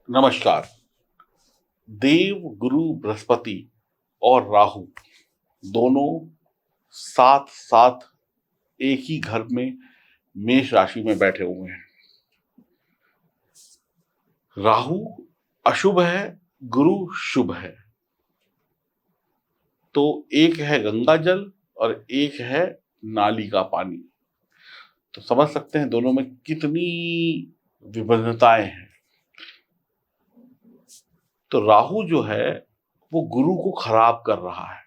नमस्कार। देव गुरु बृहस्पति और राहु दोनों साथ साथ एक ही घर में मेष राशि में बैठे हुए हैं। राहु अशुभ है, गुरु शुभ है। तो एक है गंगा जल और एक है नाली का पानी। तो समझ सकते हैं दोनों में कितनी विभिन्नताएं हैं। तो राहु जो है वो गुरु को खराब कर रहा है।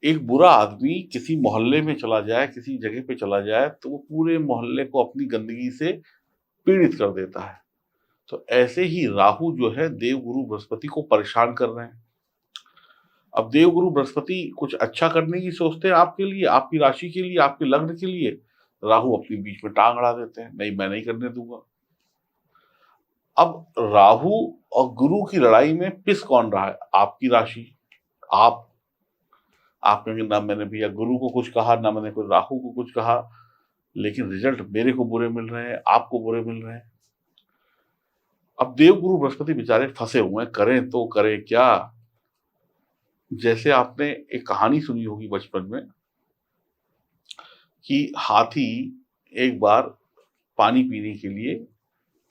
एक बुरा आदमी किसी मोहल्ले में चला जाए, किसी जगह पे चला जाए, तो वो पूरे मोहल्ले को अपनी गंदगी से पीड़ित कर देता है। तो ऐसे ही राहु जो है देवगुरु बृहस्पति को परेशान कर रहे हैं। अब देवगुरु बृहस्पति कुछ अच्छा करने की सोचते हैं आपके लिए, आपकी राशि के लिए, आपके लग्न के लिए। राहु अपने बीच में टांग अड़ा देते हैं, नहीं मैं नहीं करने दूंगा। अब राहु और गुरु की लड़ाई में पिस कौन रहा है? आपकी राशि। आप आपने ना मैंने भैया गुरु को कुछ कहा, ना मैंने कोई राहु को कुछ कहा, लेकिन रिजल्ट मेरे को बुरे मिल रहे हैं, आपको बुरे मिल रहे हैं। अब देवगुरु बृहस्पति बेचारे फंसे हुए हैं, करें तो करें क्या। जैसे आपने एक कहानी सुनी होगी बचपन में कि हाथी एक बार पानी पीने के लिए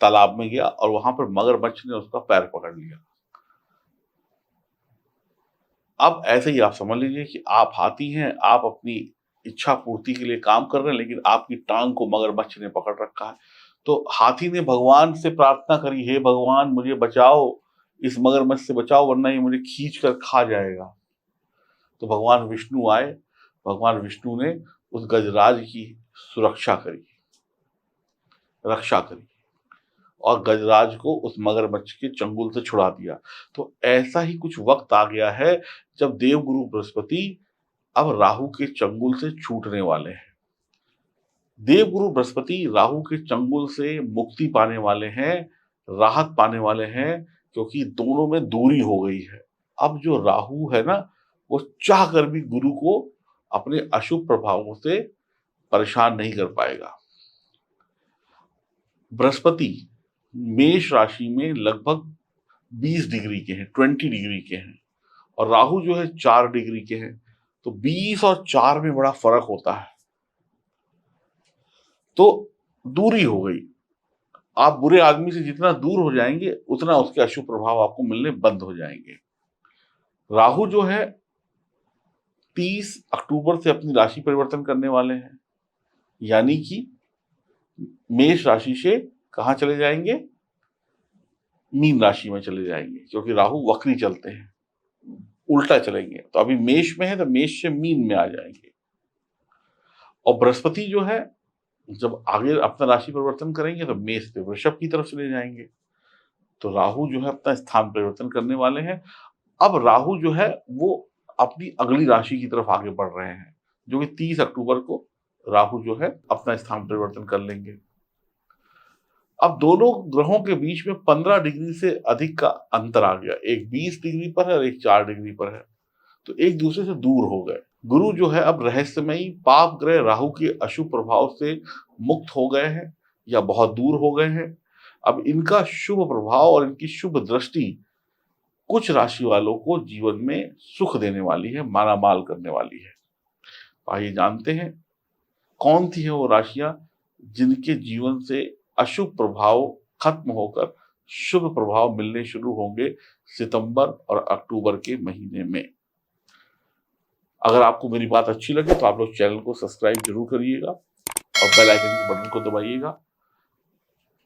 तालाब में गया और वहां पर मगरमच्छ ने उसका पैर पकड़ लिया। अब ऐसे ही आप समझ लीजिए कि आप हाथी हैं, आप अपनी इच्छा पूर्ति के लिए काम कर रहे हैं, लेकिन आपकी टांग को मगरमच्छ ने पकड़ रखा है। तो हाथी ने भगवान से प्रार्थना करी, हे भगवान मुझे बचाओ, इस मगरमच्छ से बचाओ वरना ये मुझे खींच कर खा जाएगा। तो भगवान विष्णु आए, भगवान विष्णु ने उस गजराज की सुरक्षा करी, रक्षा करी और गजराज को उस मगरमच्छ के चंगुल से छुड़ा दिया। तो ऐसा ही कुछ वक्त आ गया है जब देवगुरु बृहस्पति अब राहु के चंगुल से छूटने वाले हैं। देवगुरु बृहस्पति राहु के चंगुल से मुक्ति पाने वाले हैं, राहत पाने वाले हैं, क्योंकि दोनों में दूरी हो गई है। अब जो राहु है ना, वो चाह कर भी गुरु को अपने अशुभ प्रभावों से परेशान नहीं कर पाएगा। बृहस्पति मेष राशि में लगभग 20 डिग्री के हैं, 20 डिग्री के हैं, और राहु जो है 4 डिग्री के हैं। तो 20 और 4 में बड़ा फर्क होता है। तो दूरी हो गई। आप बुरे आदमी से जितना दूर हो जाएंगे उतना उसके अशुभ प्रभाव आपको मिलने बंद हो जाएंगे। राहु जो है 30 अक्टूबर से अपनी राशि परिवर्तन करने वाले हैं, यानी कि मेष राशि से कहां चले जाएंगे? मीन राशि में चले जाएंगे, क्योंकि राहु वक्री चलते हैं, उल्टा चलेंगे। तो अभी मेष में है तो मेष से मीन में आ जाएंगे। और बृहस्पति जो है जब आगे अपना राशि परिवर्तन करेंगे तो मेष से वृषभ की तरफ चले जाएंगे। तो राहु जो है अपना स्थान परिवर्तन करने वाले हैं। अब राहु जो है वो अपनी अगली राशि की तरफ आगे बढ़ रहे हैं, जो कि 30 अक्टूबर को राहु जो है अपना स्थान परिवर्तन कर लेंगे। अब दोनों ग्रहों के बीच में 15 डिग्री से अधिक का अंतर आ गया। एक 20 डिग्री पर है और एक 4 डिग्री पर है। तो एक दूसरे से दूर हो गए। गुरु जो है अब रहस्यमयी पाप ग्रह राहु के अशुभ प्रभाव से मुक्त हो गए हैं या बहुत दूर हो गए हैं। अब इनका शुभ प्रभाव और इनकी शुभ दृष्टि कुछ राशि वालों को जीवन में सुख देने वाली है, मालामाल करने वाली है। आइए जानते हैं कौन सी है वो राशियां जिनके जीवन से अशुभ प्रभाव खत्म होकर शुभ प्रभाव मिलने शुरू होंगे सितंबर और अक्टूबर के महीने में। अगर आपको मेरी बात अच्छी लगे तो आप लोग चैनल को सब्सक्राइब जरूर करिएगा और बेल आइकन के बटन को दबाइएगा।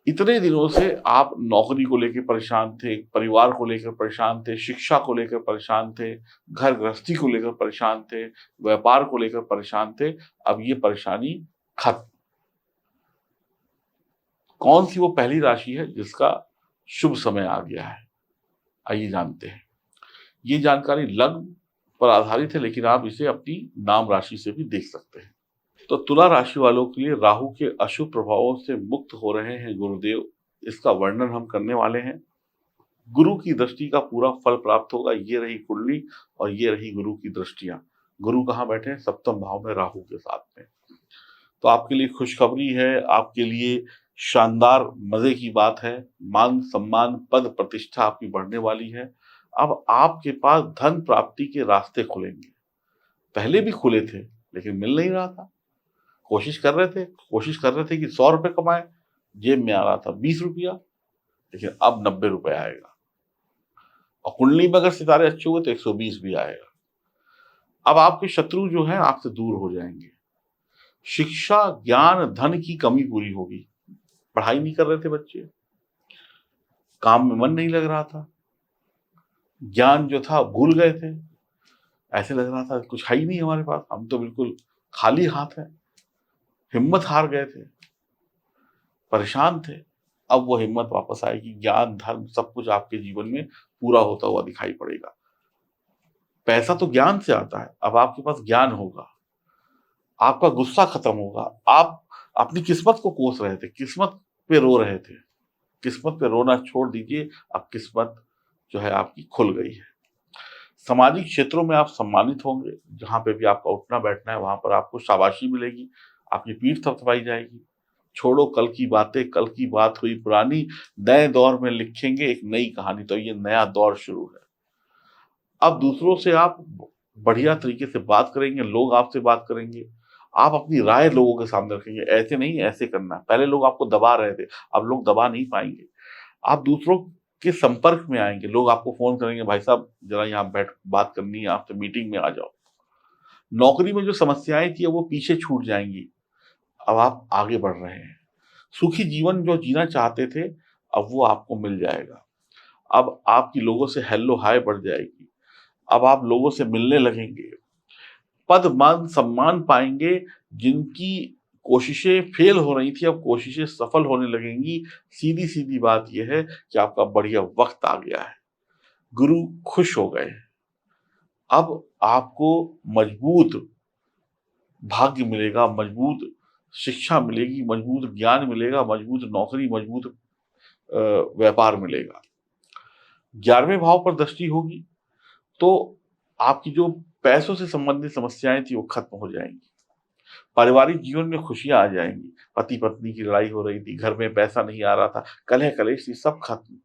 इतने दिनों से आप नौकरी को लेकर परेशान थे, परिवार को लेकर परेशान थे, शिक्षा को लेकर परेशान थे, घर गृहस्थी को लेकर परेशान थे, व्यापार को लेकर परेशान थे। अब ये परेशानी खत्म। कौन सी वो पहली राशि है जिसका शुभ समय आ गया है? आइए जानते हैं। ये जानकारी लग्न पर आधारित है, लेकिन आप इसे अपनी नाम राशि से भी देख सकते हैं। तो तुला राशि वालों के लिए राहु के अशुभ प्रभावों से मुक्त हो रहे हैं गुरुदेव, इसका वर्णन हम करने वाले हैं। गुरु की दृष्टि का पूरा फल प्राप्त होगा। ये रही कुंडली और ये रही गुरु की दृष्टियां। गुरु कहाँ बैठे हैं? सप्तम भाव में राहु के साथ में। तो आपके लिए खुशखबरी है, आपके लिए शानदार मज़े की बात है, मान सम्मान, पद प्रतिष्ठा आपकी बढ़ने वाली है। अब आपके पास धन प्राप्ति के रास्ते खुलेंगे। पहले भी खुले थे, लेकिन मिल नहीं रहा था। कोशिश कर रहे थे कि ₹100 कमाएँ, जेब में आ रहा था ₹20, लेकिन अब ₹90 आएगा और कुंडली में अगर सितारे अच्छे हुए तो 120 भी आएगा। अब आपके शत्रु जो हैं आपसे दूर हो जाएँगे। शिक्षा, ज्ञान, धन की कमी पूरी होगी। पढ़ाई नहीं कर रहे थे बच्चे, काम में मन नहीं लग रहा था, ज्ञान जो था भूल गए थे। ऐसे लग रहा था कुछ है ही नहीं हमारे पास, हम तो बिल्कुल खाली हाथ हैं, हिम्मत हार गए थे, परेशान थे। अब वो हिम्मत वापस आएगी, ज्ञान, धर्म सब कुछ आपके जीवन में पूरा होता हुआ दिखाई पड़ेगा। पैसा तो ज्ञान से आता है, अब आपके पास ज्ञान होगा, आपका गुस्सा खत्म होगा। आप अपनी किस्मत को कोस रहे थे, किस्मत पे रो रहे थे, किस्मत पे रोना छोड़ दीजिए, अब किस्मत जो है आपकी खुल गई है। सामाजिक क्षेत्रों में आप सम्मानित होंगे, जहाँ पे भी आपका उठना-बैठना है, वहाँ पर आपको शाबाशी मिलेगी, आपकी पीठ थपथपाई जाएगी। छोड़ो कल की बातें, कल की बात हुई पुरानी, नए दौर में लिखेंगे एक नई कहानी, तो ये नया दौर शुरू है। अब दूसरों से आप बढ़िया तरीके से बात करेंगे, लोग आपसे बात करेंगे, आप अपनी राय लोगों के सामने रखेंगे, ऐसे नहीं, ऐसे करना है। पहले लोग आपको दबा रहे थे, अब लोग दबा नहीं पाएँगे। आप दूसरों के संपर्क में आएँगे, लोग आपको फ़ोन करेंगे, भाई साहब ज़रा यहाँ बैठ बात करनी है आपसे, मीटिंग में आ जाओ। नौकरी में जो समस्याएँ थी, अब वो पीछे छूट जाएँगी, अब आप आगे बढ़ रहे हैं। सुखी जीवन जो जीना चाहते थे, अब वो आपको मिल जाएगा। अब आपकी लोगों से हेल्लो-हाय बढ़ जाएगी, अब आप लोगों से मिलने लगेंगे। पद, मान, सम्मान पाएँगे, जिनकी कोशिशें फ़ेल हो रही थी, अब कोशिशें सफल होने लगेंगी। सीधी-सीधी बात ये है कि आपका बढ़िया वक़्त आ गया है। गुरु खुश हो गए। अब आपको मजबूत भाग्य मिलेगा, मजबूत शिक्षा मिलेगी, मजबूत ज्ञान मिलेगा, मजबूत नौकरी, मजबूत अ, व्यापार मिलेगा। 11वें भाव पर दृष्टि होगी, तो आपकी जो पैसों से संबंधित समस्याएँ थी, वो खत्म हो जाएँगी। पारिवारिक जीवन में खुशियाँ आ जाएँगी। पति-पत्नी की लड़ाई हो रही थी, घर में पैसा नहीं आ रहा था, कलह-कलेश थी, सब खत्म।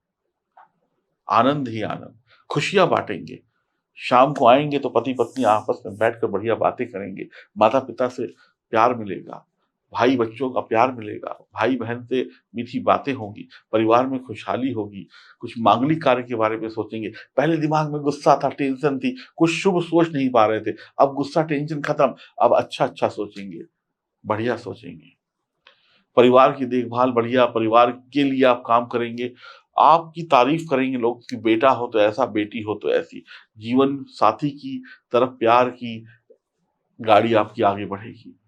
आनंद ही आनंद, खुशियाँ बाँटेंगे। शाम को आएँगे तो पति-पत्नी आपस में बैठकर बढ़िया बातें करेंगे, माता-पिता से प्यार मिलेगा, भाई-बच्चों का प्यार मिलेगा, भाई-बहन से मीठी बातें होंगी, परिवार में खुशहाली होगी, कुछ मांगलिक कार्य के बारे में सोचेंगे। पहले दिमाग में गुस्सा था, टेंशन थी, कुछ शुभ सोच नहीं पा रहे थे, अब गुस्सा, टेंशन खत्म, अब अच्छा-अच्छा सोचेंगे, बढ़िया सोचेंगे। परिवार की देखभाल बढ़िया, परिवार के लिए आप काम करेंगे, आपकी तारीफ़ करेंगे लोग कि बेटा हो तो ऐसा, बेटी हो तो ऐसी। जीवन साथी की तरफ प्यार की गाड़ी आपकी आगे बढ़ेगी।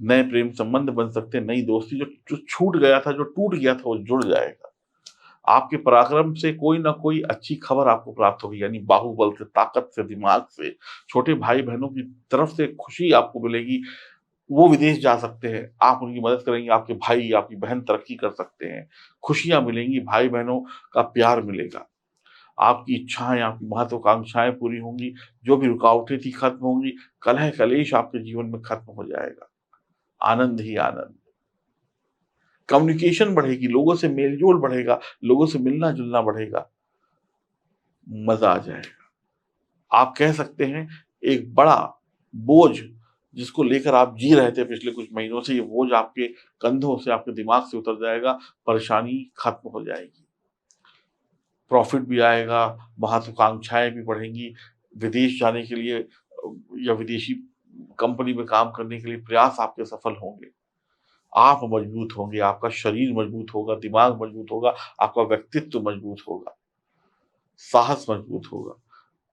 नए प्रेम संबंध बन सकते हैं, नई दोस्ती जो जो छूट गया था, जो टूट गया था, वो जुड़ जाएगा। आपके पराक्रम से कोई न कोई अच्छी खबर आपको प्राप्त होगी, यानी बाहुबल से, ताकत से, दिमाग से, छोटे भाई-बहनों की तरफ से खुशी आपको मिलेगी। वो विदेश जा सकते हैं, आप उनकी मदद करेंगे, आपके भाई, आपकी बहन तरक्की कर सकते हैं, खुशियाँ मिलेंगी, भाई-बहनों का प्यार मिलेगा। आपकी इच्छाएँ, आपकी महत्वाकांक्षाएँ पूरी होंगी, जो भी रुकावटें थी खत्म होंगी, कलह-कलेश आपके जीवन में खत्म हो जाएगा। आनंद ही आनंद। कम्युनिकेशन बढ़ेगी, लोगों से मेल-जोल बढ़ेगा, लोगों से मिलना-जुलना बढ़ेगा, मज़ा आ जाएगा। आप कह सकते हैं एक बड़ा बोझ जिसको लेकर आप जी रहे थे पिछले कुछ महीनों से, ये बोझ आपके कंधों से, आपके दिमाग से उतर जाएगा, परेशानी खत्म हो जाएगी। प्रॉफ़िट भी आएगा, महत्वाकांक्षाएँ भी बढ़ेंगी, विदेश जाने के लिए या विदेशी कंपनी में काम करने के लिए प्रयास आपके सफल होंगे। आप मजबूत होंगे, आपका शरीर मजबूत होगा, दिमाग मजबूत होगा, आपका व्यक्तित्व मजबूत होगा, साहस मजबूत होगा।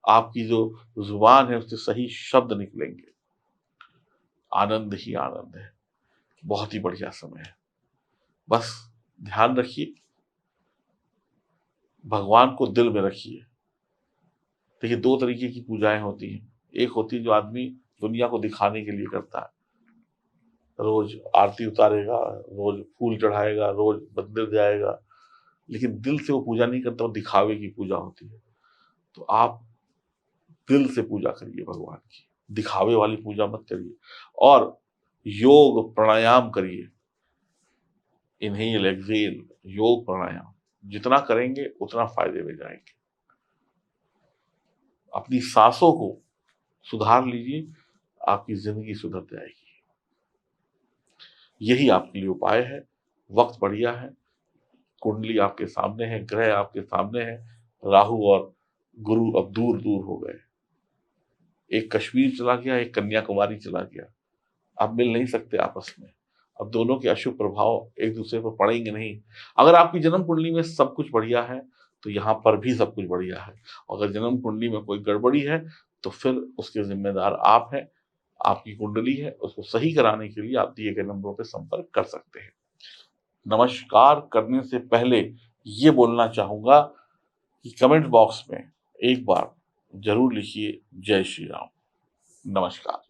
आपकी जो ज़ुबान है उससे सही शब्द निकलेंगे। आनंद ही आनंद है। बहुत ही बढ़िया समय है। बस ध्यान रखिए, भगवान को दिल में रखिए। देखिए 2 तरीके की पूजाएँ होती हैं। एक होती है जो आदमी दुनिया को दिखाने के लिए करता है। रोज़ आरती उतारेगा, रोज़ फूल चढ़ाएगा, रोज़ मंदिर जाएगा, लेकिन दिल से वो पूजा नहीं करता, वो दिखावे की पूजा होती है। तो आप दिल से पूजा करिए भगवान की, दिखावे वाली पूजा मत करिए और योग, प्राणायाम करिए। इनहेल, एक्सहेल, योग, प्राणायाम जितना करेंगे उतना फायदे में जाएंगे। अपनी सांसों को सुधार लीजिए, आपकी जिंदगी सुधर जाएगी। यही आपके लिए उपाय है। वक्त बढ़िया है, कुंडली आपके सामने है, ग्रह आपके सामने है। राहु और गुरु अब दूर दूर हो गए। एक कश्मीर चला गया, एक कन्याकुमारी चला गया। आप मिल नहीं सकते आपस में। अब दोनों के अशुभ प्रभाव एक दूसरे पर पड़ेंगे नहीं। अगर आपकी जन्म कुंडली में सब कुछ बढ़िया है तो यहाँ पर भी सब कुछ बढ़िया है। अगर जन्म कुंडली में कोई गड़बड़ी है तो फिर उसके जिम्मेदार आप हैं, आपकी कुंडली है। उसको सही कराने के लिए आप दिए गए नंबरों पर संपर्क कर सकते हैं। नमस्कार करने से पहले ये बोलना चाहूंगा कि कमेंट बॉक्स में एक बार जरूर लिखिए जय श्री राम। नमस्कार।